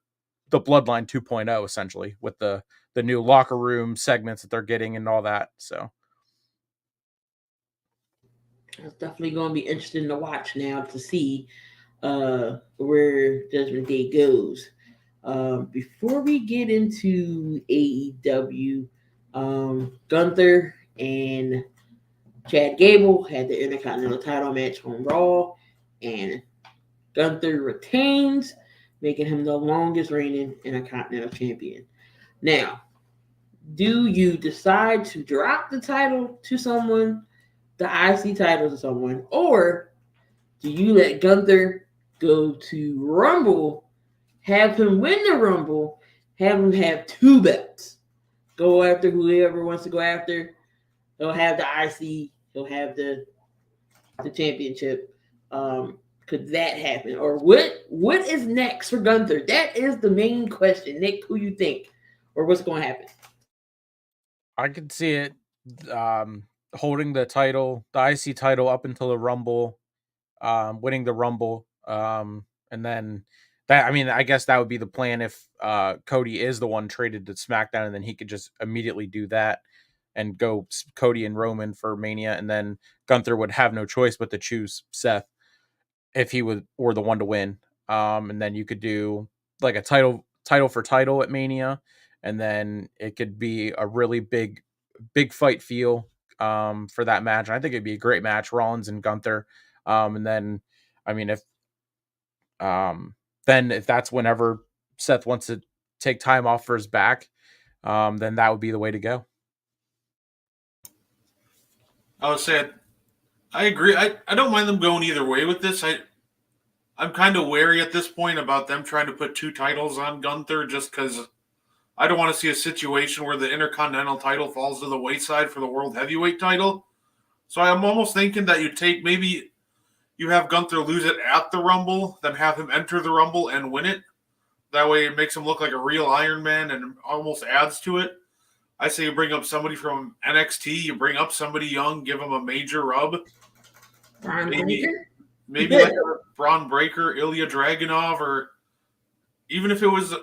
the Bloodline 2.0 essentially with the new locker room segments that they're getting and all that. So it's definitely going to be interesting to watch now to see where Judgment Day goes. Before we get into AEW, Gunther and Chad Gable had the Intercontinental title match on Raw, and Gunther retains, making him the longest reigning Intercontinental champion. Now, do you decide to drop the title to someone, the IC title to someone, or do you let Gunther go to Rumble, have him win the Rumble, have him have two belts, go after whoever wants to go after? He'll have the IC, he'll have the championship. Could that happen, or what is next for Gunther? That is the main question. Nick, who you think, or what's going to happen? I could see it holding the title, the IC title up until the Rumble, winning the Rumble, and then that. I mean, I guess that would be the plan if Cody is the one traded to SmackDown, and then he could just immediately do that and go Cody and Roman for Mania, and then Gunther would have no choice but to choose Seth if he was or the one to win. And then you could do like a title for title at Mania, and then it could be a really big fight feel for that match. And I think it'd be a great match, Rollins and Gunther. And then, I mean, if that's whenever Seth wants to take time off for his back, then that would be the way to go. I would say I agree. I don't mind them going either way with this. I'm kind of wary at this point about them trying to put two titles on Gunther just because I don't want to see a situation where the Intercontinental title falls to the wayside for the World Heavyweight title. So I'm almost thinking that maybe you have Gunther lose it at the Rumble, then have him enter the Rumble and win it. That way it makes him look like a real Iron Man and almost adds to it. I say you bring up somebody from NXT, you bring up somebody young, give him a major rub. Maybe like a Braun Breaker, Ilya Dragunov, or even if it was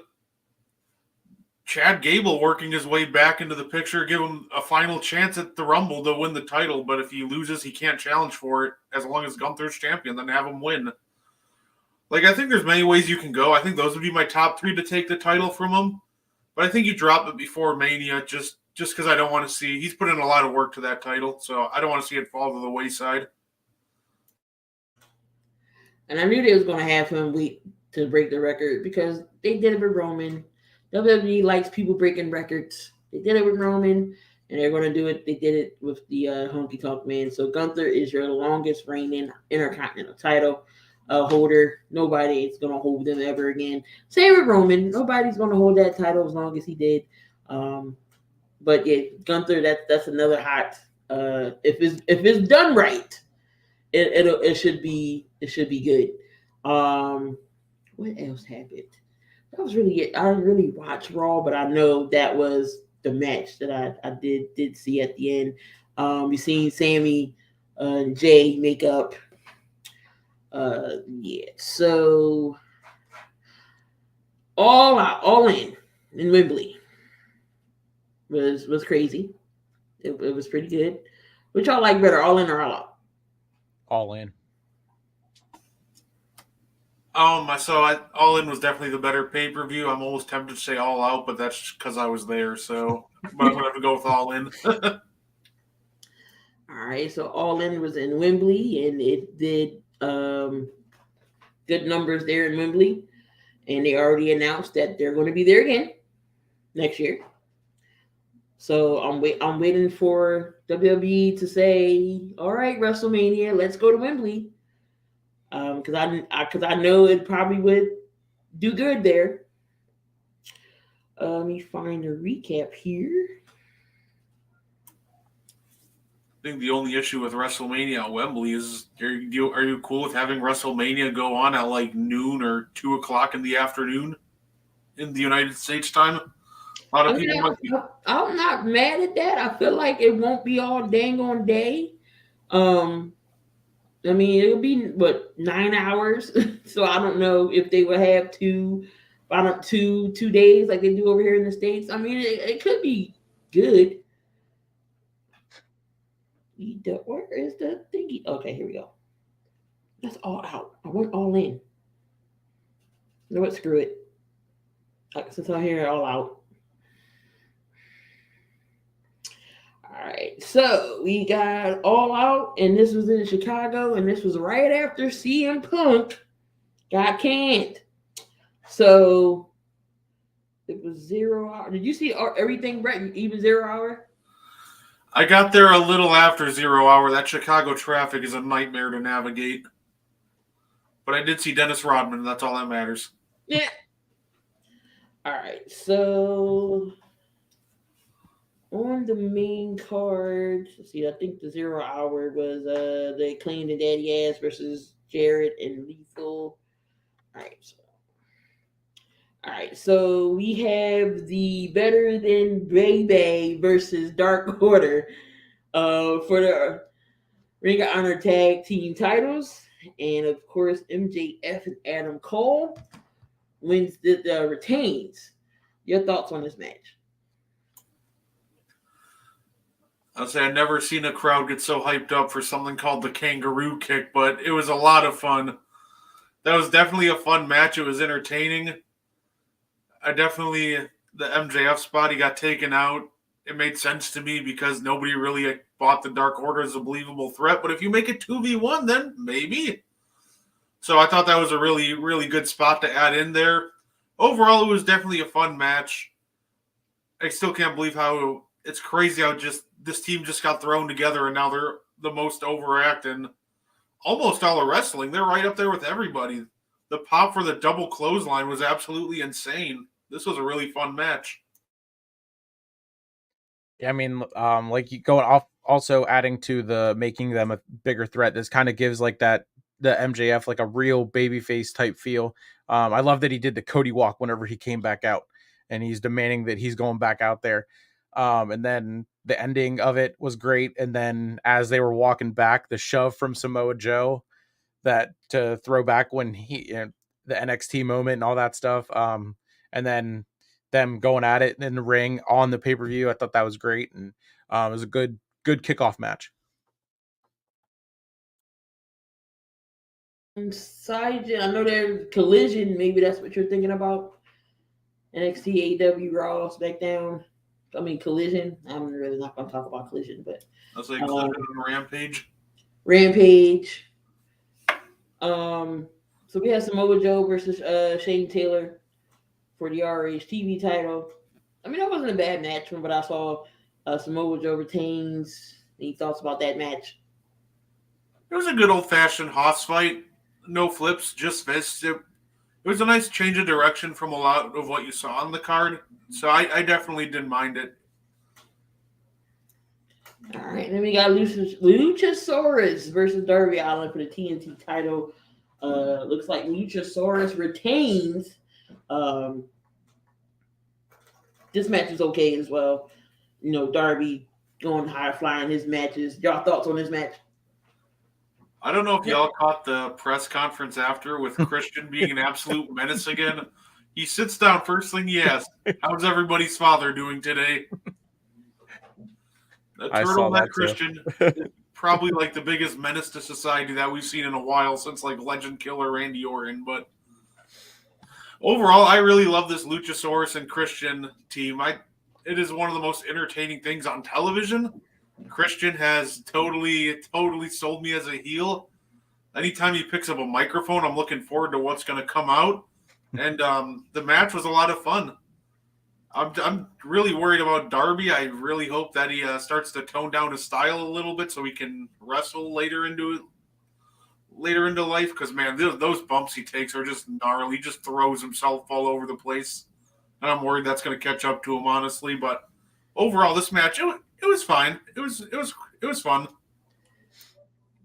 Chad Gable working his way back into the picture, give him a final chance at the Rumble to win the title. But if he loses, he can't challenge for it as long as Gunther's champion, then have him win. Like, I think there's many ways you can go. I think those would be my top three to take the title from him. But I think you drop it before Mania just because I don't want to see – he's put in a lot of work to that title, so I don't want to see it fall to the wayside. And I knew they was going to have him wait to break the record because they did it with Roman. WWE likes people breaking records. They did it with Roman, and they're going to do it. They did it with the Honky Tonk Man. So Gunther is your longest reigning Intercontinental title holder. Nobody is going to hold them ever again. Same with Roman. Nobody's going to hold that title as long as he did. But yeah, Gunther, that's another hot. If it's done right, it should be good. What else happened? That was really it. I didn't really watch Raw, but I know that was the match that I did see at the end. We seen Sammy and Jey make up. Yeah. So all in Wembley was crazy. It was pretty good. Which y'all like better, all in or all out? All in. All In was definitely the better pay-per-view. I'm almost tempted to say All Out, but that's because I was there. So, but I'm gonna have to go with All In. All right, so All In was in Wembley, and it did good numbers there in Wembley, and they already announced that they're going to be there again next year. So I'm waiting for WWE to say, "All right, WrestleMania, let's go to Wembley." Because I know it probably would do good there. Let me find a recap here. I think the only issue with WrestleMania at Wembley is are you cool with having WrestleMania go on at like noon or 2:00 in the afternoon in the United States time? A lot of people might be. I'm not mad at that. I feel like it won't be all dang on day. I mean, it'll be 9 hours. So I don't know if they will have two days like they do over here in the States. I mean, it could be good. Where is the thingy? Okay, here we go. That's All Out. I went All In. You know what? Screw it. Since I'm here, all out. All right, so we got All Out, and this was in Chicago, and this was right after CM Punk got canned. So it was 0 hour. Did you see everything, Brett? Even 0 hour? I got there a little after 0 hour. That Chicago traffic is a nightmare to navigate. But I did see Dennis Rodman. That's all that matters. Yeah. All right, so on the main card, let's see, I think the 0 hour was the Clean and Daddy Ass versus Jarrett and Lethal. All right, so we have the Better Than Baby versus Dark Order for the Ring of Honor Tag Team titles. And of course, MJF and Adam Cole retains. Your thoughts on this match? I'll say I've never seen a crowd get so hyped up for something called the kangaroo kick, but it was a lot of fun. That was definitely a fun match. It was entertaining. The MJF spot, he got taken out. It made sense to me because nobody really bought the Dark Order as a believable threat. But if you make it 2v1, then maybe. So I thought that was a really, really good spot to add in there. Overall, it was definitely a fun match. I still can't believe how it's crazy how just this team just got thrown together and now they're the most overact in almost all of wrestling. They're right up there with everybody. The pop for the double clothesline was absolutely insane. This was a really fun match. I mean, like you going off, also adding to the making them a bigger threat. This kind of gives like that the MJF like a real babyface type feel. I love that he did the Cody walk whenever he came back out, and he's demanding that he's going back out there. And then the ending of it was great. And then as they were walking back, the shove from Samoa Joe that to throw back when the NXT moment and all that stuff. And then them going at it in the ring on the pay-per-view. I thought that was great. And it was a good kickoff match. Side, I know there's Collision. Maybe that's what you're thinking about. NXT, AEW, Raw, SmackDown. I mean Collision. I'm really not going to talk about Collision, but I was like Collision and Rampage. Rampage. So we have Samoa Joe versus Shane Taylor for the RH TV title. I mean, that wasn't a bad match from what I saw. Samoa Joe retains. Any thoughts about that match? It was a good old-fashioned hoss fight. No flips, just fists. It was a nice change of direction from a lot of what you saw on the card. So I definitely didn't mind it. All right, then we got Luchasaurus versus Darby Allin for the TNT title. Looks like Luchasaurus retains. This match is okay as well. You know, Darby going high flying his matches. Y'all thoughts on this match? I don't know if y'all caught the press conference after with Christian being an absolute menace again. He sits down, first thing he asks, how's everybody's father doing today? The turtleneck Christian is probably like the biggest menace to society that we've seen in a while since like Legend Killer Randy Orton. But overall, I really love this Luchasaurus and Christian team. It is one of the most entertaining things on television. Christian has totally sold me as a heel. Anytime he picks up a microphone, I'm looking forward to what's going to come out. And the match was a lot of fun. I'm really worried about Darby. I really hope that he starts to tone down his style a little bit so he can wrestle later into life. Because man, those bumps he takes are just gnarly. He just throws himself all over the place, and I'm worried that's going to catch up to him, honestly. But overall, this match it was fine. It was fun.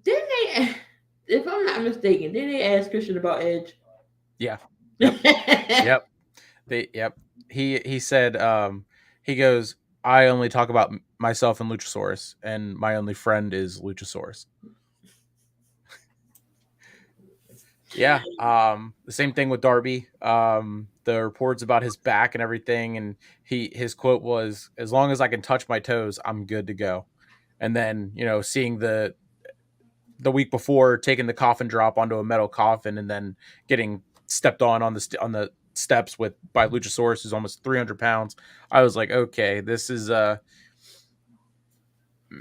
Didn't they? If I'm not mistaken, didn't they ask Christian about Edge? Yeah. Yep. Yep. He said he goes, I only talk about myself and Luchasaurus, and my only friend is Luchasaurus. Yeah. The same thing with Darby. The reports about his back and everything, and his quote was, as long as I can touch my toes, I'm good to go. And then, seeing the week before taking the coffin drop onto a metal coffin and then getting stepped on the steps by Luchasaurus, who's almost 300 pounds. I was like, okay, this is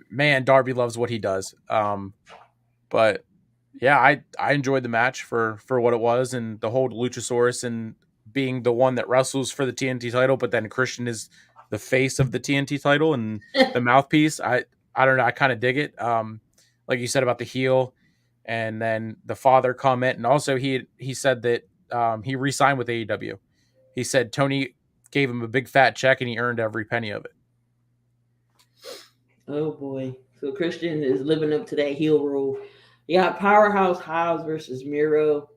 man, Darby loves what he does. But yeah, I enjoyed the match for what it was, and the whole Luchasaurus and being the one that wrestles for the TNT title, but then Christian is the face of the TNT title and the mouthpiece. I don't know. I kind of dig it. Like you said about the heel, and then the father comment, and also he said that he re-signed with AEW. He said Tony gave him a big fat check, and he earned every penny of it. Oh boy. So Christian is living up to that heel role. You got Powerhouse Hobbs versus Miro.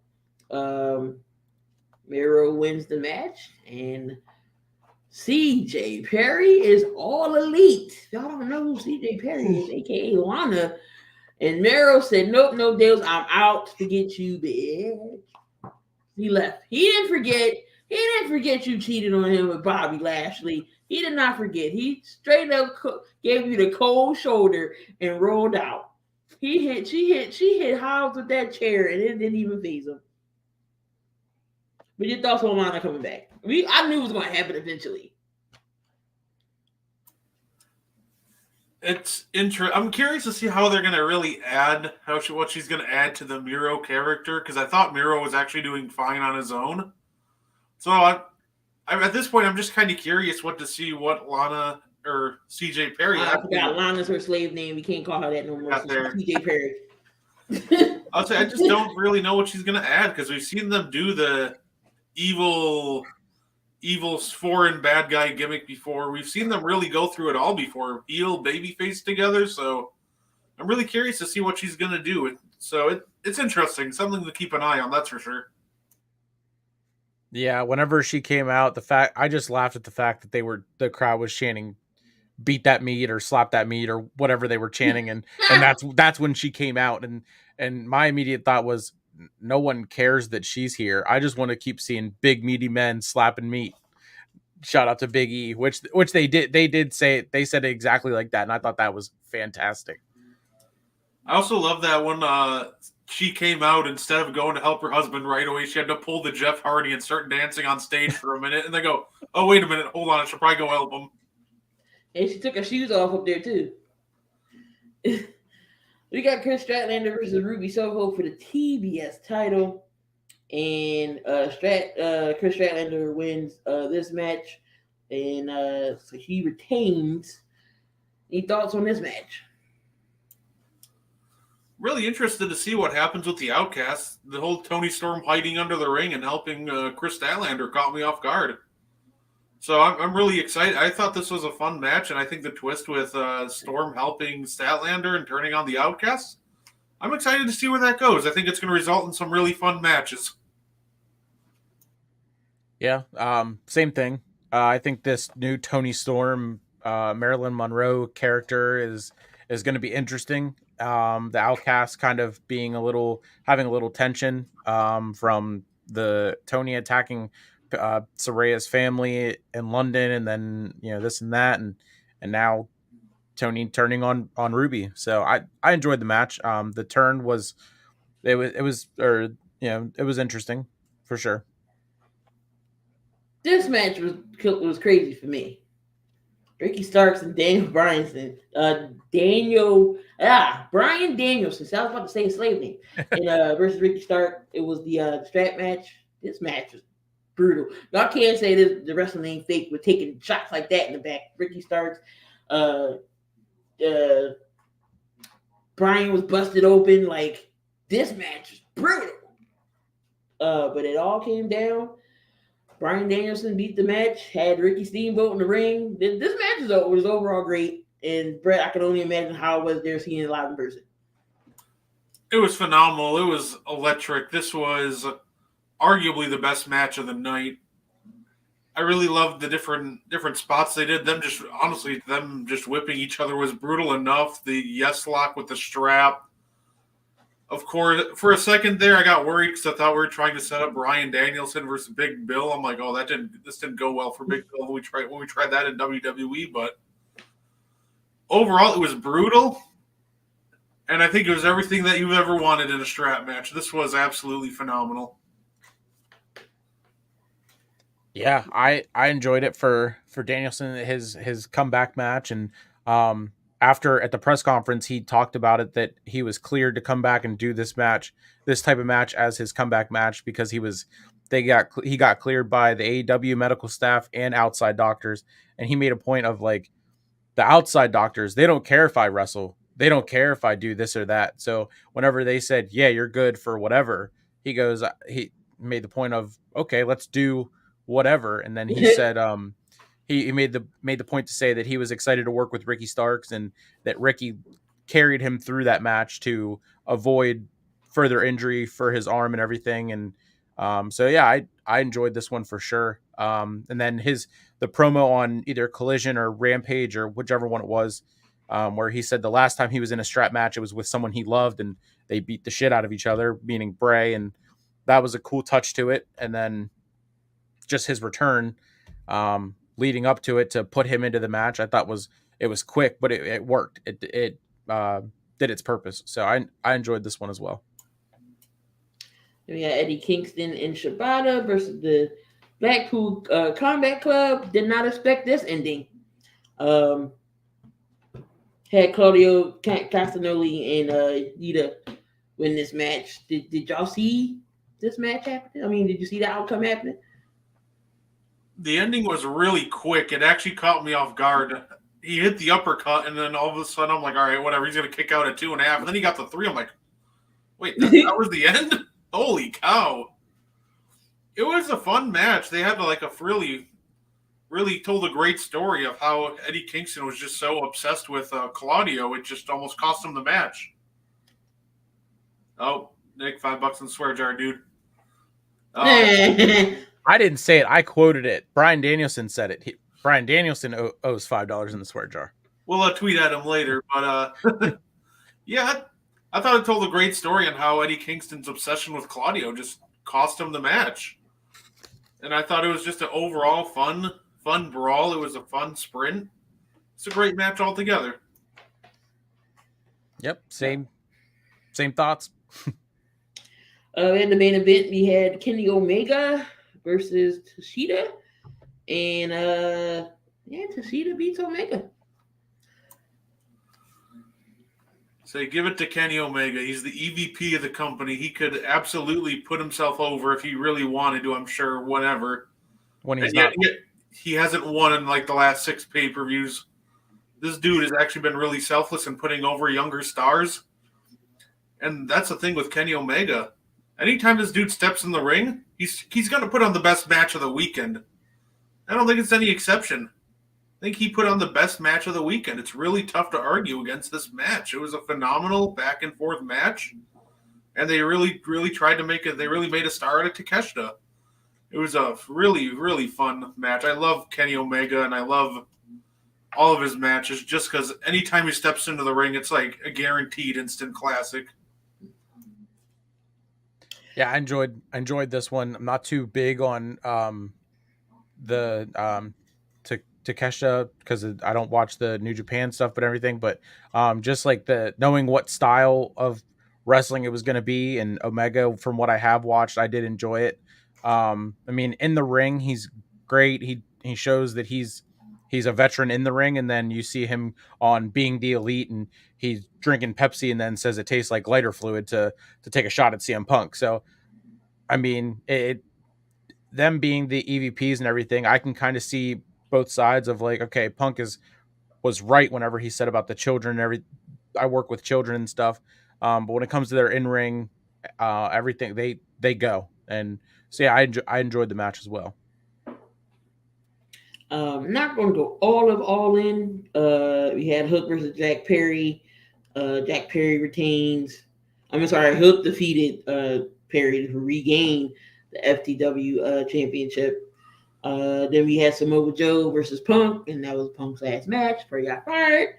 Miro wins the match, and CJ Perry is all elite. Y'all don't know who CJ Perry is, aka Lana. And Miro said, "Nope, no deals. I'm out. Forget you, bitch." He left. He didn't forget. He didn't forget you cheated on him with Bobby Lashley. He did not forget. He straight up gave you the cold shoulder and rolled out. She hit Hobbs with that chair, and it didn't even faze him. But your thoughts on Lana coming back? I knew it was going to happen eventually. It's interesting. I'm curious to see how they're going to really add what she's going to add to the Miro character, because I thought Miro was actually doing fine on his own. So I'm at this point, I'm just kind of curious what Lana or CJ Perry. I forgot Lana's her slave name. We can't call her that no more. CJ Perry. I'll say I just don't really know what she's going to add, because we've seen them do the evil foreign bad guy gimmick before. We've seen them really go through it all before, heel, babyface together. So I'm really curious to see what she's going to do. So it's interesting, something to keep an eye on. That's for sure. Yeah, whenever she came out, I just laughed at the fact that the crowd was chanting "beat that meat" or "slap that meat" or whatever they were chanting, and that's when she came out, and my immediate thought was, no one cares that she's here. I just want to keep seeing big meaty men slapping meat. Shout out to Big E, which they did. They said it exactly like that, and I thought that was fantastic. I also love that when she came out, instead of going to help her husband right away, she had to pull the Jeff Hardy and start dancing on stage for a minute, and they go, "Oh, wait a minute, hold on, I should probably go help him." And she took her shoes off up there too. We got Chris Statlander versus Ruby Soho for the TBS title, and Chris Statlander wins this match, and so he retains. Any thoughts on this match? Really interested to see what happens with the Outcasts. The whole Tony Storm hiding under the ring and helping Chris Statlander caught me off guard. So I'm really excited. I thought this was a fun match, and I think the twist with Storm helping Statlander and turning on the Outcasts, I'm excited to see where that goes. I think it's going to result in some really fun matches. Yeah, same thing. I think this new Tony Storm, Marilyn Monroe character is going to be interesting. The Outcast kind of having a little tension from the Tony attacking Saraya's family in London, and then this and that, and now Tony turning on Ruby. So I enjoyed the match. The turn was interesting for sure. This match was crazy for me. Ricky Starks and Daniel Bryanson. Brian Danielson. So I was about to say his slave name. And versus Ricky Stark. It was the strap match. This match was brutal. Y'all can't say the wrestling ain't fake with taking shots like that in the back. Ricky Starks. Brian was busted open. Like, this match was brutal. But it all came down. Bryan Danielson beat the match, had Ricky Steamboat in the ring. This match was overall great. And Brett, I can only imagine how it was there seeing it live in person. It was phenomenal. It was electric. This was arguably the best match of the night. I really loved the different spots they did. Them just whipping each other was brutal enough. The yes lock with the strap. Of course, for a second there, I got worried because I thought we were trying to set up Bryan Danielson versus Big Bill. I'm like, oh, this didn't go well for Big Bill when we tried that in WWE. But overall, it was brutal, and I think it was everything that you've ever wanted in a strap match. This was absolutely phenomenal. Yeah, I enjoyed it for Danielson, his comeback match. And after at the press conference he talked about it, that he was cleared to come back and do this type of match as his comeback match, because he got cleared by the AEW medical staff and outside doctors. And he made a point of like, the outside doctors, they don't care if I wrestle. They don't care if I do this or that. So whenever they said, yeah, you're good for whatever, he made the point of, okay, let's do whatever. And then he said, he made the point to say that he was excited to work with Ricky Starks, and that Ricky carried him through that match to avoid further injury for his arm and everything. And so yeah, I enjoyed this one for sure. And then the promo on either Collision or Rampage or whichever one it was, where he said the last time he was in a strap match, it was with someone he loved, and they beat the shit out of each other, meaning Bray, and that was a cool touch to it. And then just his return, leading up to it, to put him into the match, I thought it was quick, but it worked. It did its purpose. So I enjoyed this one as well. We got Eddie Kingston and Shibata versus the Blackpool Combat Club. Did not expect this ending. Had Claudio Castagnoli and Yuta win this match. Did y'all see this match happening? I mean, did you see the outcome happening? The ending was really quick. It actually caught me off guard. He hit the uppercut, and then all of a sudden I'm like, all right, whatever. He's going to kick out at 2.5. And then he got the 3. I'm like, wait, that was the end? Holy cow. It was a fun match. They had like a really told a great story of how Eddie Kingston was just so obsessed with Claudio, it just almost cost him the match. Oh, Nick, $5 in the swear jar, dude. I didn't say it. I quoted it. Bryan Danielson said it. Bryan Danielson owes $5 in the swear jar. We'll tweet at him later. But yeah, I thought it told a great story on how Eddie Kingston's obsession with Claudio just cost him the match. And I thought it was just an overall fun brawl. It was a fun sprint. It's a great match altogether. Yep, same thoughts. In the main event, we had Kenny Omega versus Tashida, and Tashida beats Omega. So give it to Kenny Omega. He's the EVP of the company. He could absolutely put himself over if he really wanted to, I'm sure, whatever. When he's yet he hasn't won in like the last 6 pay-per-views. This dude has actually been really selfless in putting over younger stars. And that's the thing with Kenny Omega. Anytime this dude steps in the ring, he's going to put on the best match of the weekend. I don't think it's any exception. I think he put on the best match of the weekend. It's really tough to argue against this match. It was a phenomenal back-and-forth match. And they really, really tried to make it. They really made a star out of Takeshita. It was a really, really fun match. I love Kenny Omega, and I love all of his matches just because anytime he steps into the ring, it's like a guaranteed instant classic. Yeah, I enjoyed this one. I'm not too big on the Takeshita because I don't watch the New Japan stuff, but everything. But just like the knowing what style of wrestling it was going to be, and Omega, from what I have watched, I did enjoy it. I mean, in the ring, he's great. He shows that he's a veteran in the ring, and then you see him on Being the Elite, and he's drinking Pepsi, and then says it tastes like lighter fluid to take a shot at CM Punk. So, I mean, them being the EVPs and everything, I can kind of see both sides of like, okay, Punk was right whenever he said about the children and I work with children and stuff. But when it comes to their in-ring, everything, they go. And so, yeah, I enjoyed the match as well. Not going to go all in. We had Hook versus Jack Perry. Jack Perry retains. Hook defeated Perry to regain the FTW championship. Then we had Samoa Joe versus Punk, and that was Punk's last match. Perry got fired.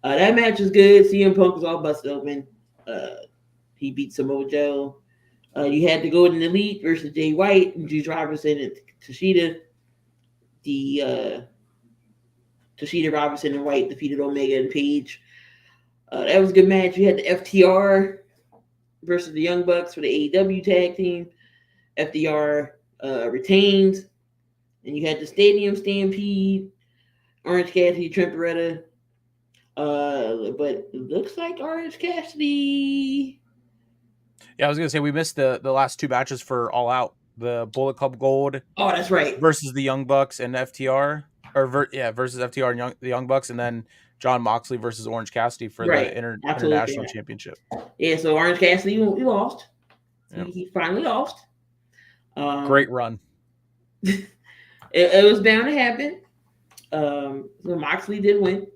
That match was good. CM Punk was all busted open. He beat Samoa Joe. You had the Golden Elite versus Jay White and Juice Robinson and Tashida. The Tashida, Robinson, and White defeated Omega and Page. That was a good match. You had the FTR versus the Young Bucks for the AEW tag team. FTR retains. And you had the Stadium Stampede, Orange Cassidy, Trent Beretta. But it looks like Orange Cassidy. Yeah, I was gonna say we missed the last two matches for All Out. The Bullet Club Gold Oh, that's right. versus the Young Bucks and FTR, versus FTR and the Young Bucks, and then John Moxley versus Orange Cassidy for Right. the Absolutely international correct. championship. Yeah, so Orange Cassidy, he lost. Yep. He finally lost. Great run. It was bound to happen. So Moxley did win.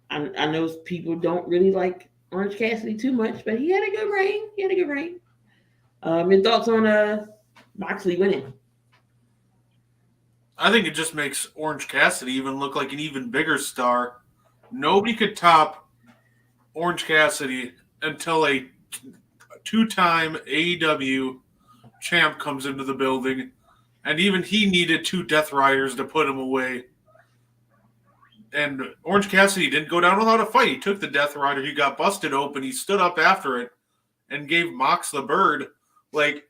I know people don't really like Orange Cassidy too much, but he had a good reign. Your thoughts on Moxley winning? I think it just makes Orange Cassidy even look like an even bigger star. Nobody could top Orange Cassidy until a two-time AEW champ comes into the building, and even he needed two Death Riders to put him away. And Orange Cassidy didn't go down without a fight. He took the Death Rider. He got busted open. He stood up after it and gave Mox the bird. Like,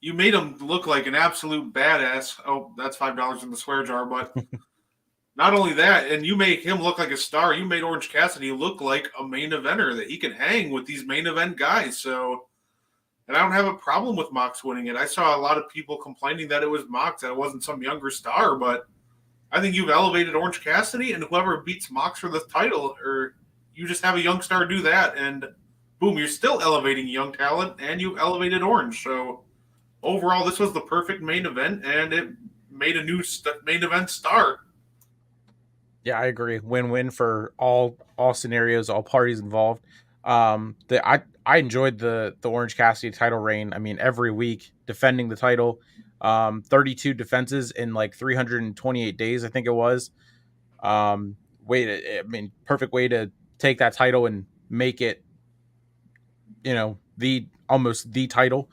you made him look like an absolute badass. Oh, that's $5 in the swear jar. But not only that, and you make him look like a star, you made Orange Cassidy look like a main eventer, that he can hang with these main event guys. So, and I don't have a problem with Mox winning it. I saw a lot of people complaining that it was Mox, that it wasn't some younger star, but I think you've elevated Orange Cassidy, and whoever beats Mox for the title, or you just have a young star do that, and boom, you're still elevating young talent, and you've elevated Orange. So overall, this was the perfect main event, and it made a new main event star. Yeah, I agree. Win-win for all scenarios, all parties involved. I enjoyed the Orange Cassidy title reign. I mean, every week defending the title. 32 defenses in like 328 days, I think it was. Perfect way to take that title and make it, almost the title,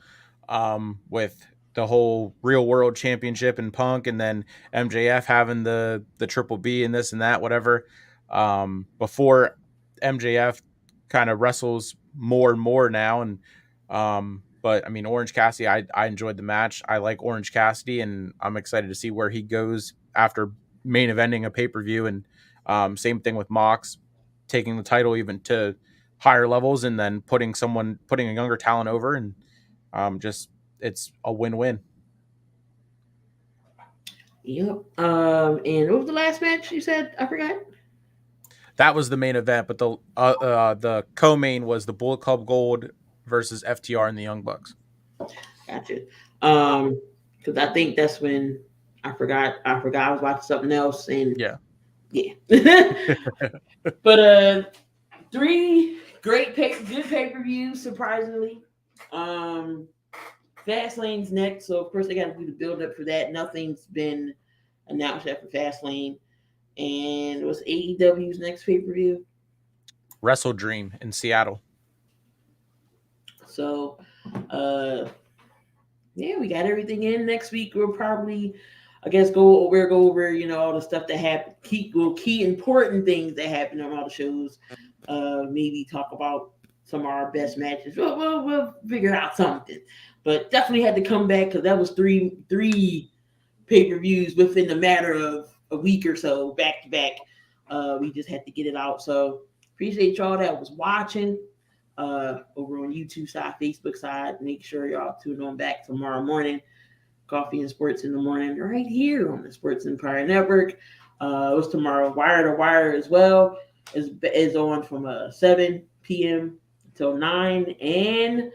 with the whole real world championship in Punk, and then MJF having the triple B and this and that, whatever. Before MJF kind of wrestles more and more now, and but I mean, Orange Cassidy, I enjoyed the match. I like Orange Cassidy, and I'm excited to see where he goes after main eventing a pay-per-view. And same thing with Mox, taking the title even to higher levels, and then putting a younger talent over, and it's a win-win. Yep. And what was the last match you said? I forgot. That was the main event, but the co-main was the Bullet Club Gold versus FTR and the Young Bucks. Gotcha. Because I think that's when I forgot I was watching something else, and yeah. But 3 good pay-per-views, surprisingly. Fastlane's next, so of course they got to do the build up for that. Nothing's been announced yet for Fastlane. And it was AEW's next pay-per-view. Wrestle Dream in Seattle. So, we got everything in. Next week we'll probably, I guess, go over all the stuff that happened, key important things that happened on all the shows. Maybe talk about some of our best matches. We'll figure out something. But definitely had to come back, because that was three pay-per-views within the matter of a week or so, back to back. We just had to get it out. So appreciate y'all that was watching over on YouTube side, Facebook side. Make sure y'all tune on back tomorrow morning. Coffee and Sports in the Morning, right here on the Sports Empire Network. It was tomorrow. Wire to Wire as well is on from 7 p.m. until 9. And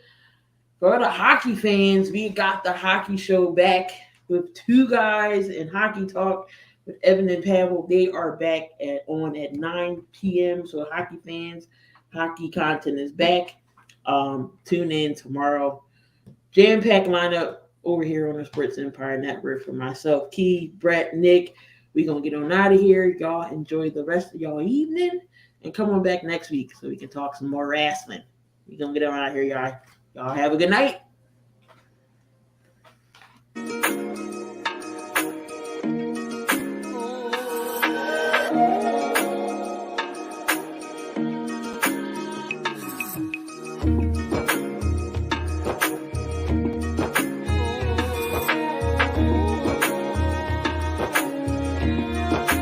for the hockey fans, we got the hockey show back with 2 guys in hockey talk with Evan and Pavel. They are back at 9 p.m. So hockey fans, hockey content is back. Tune in tomorrow. Jam-packed lineup over here on the Sports Empire Network for myself, Key, Brett, Nick. We're going to get on out of here. Y'all enjoy the rest of y'all evening, and come on back next week so we can talk some more wrestling. We're going to get on out of here, y'all. Y'all have a good night.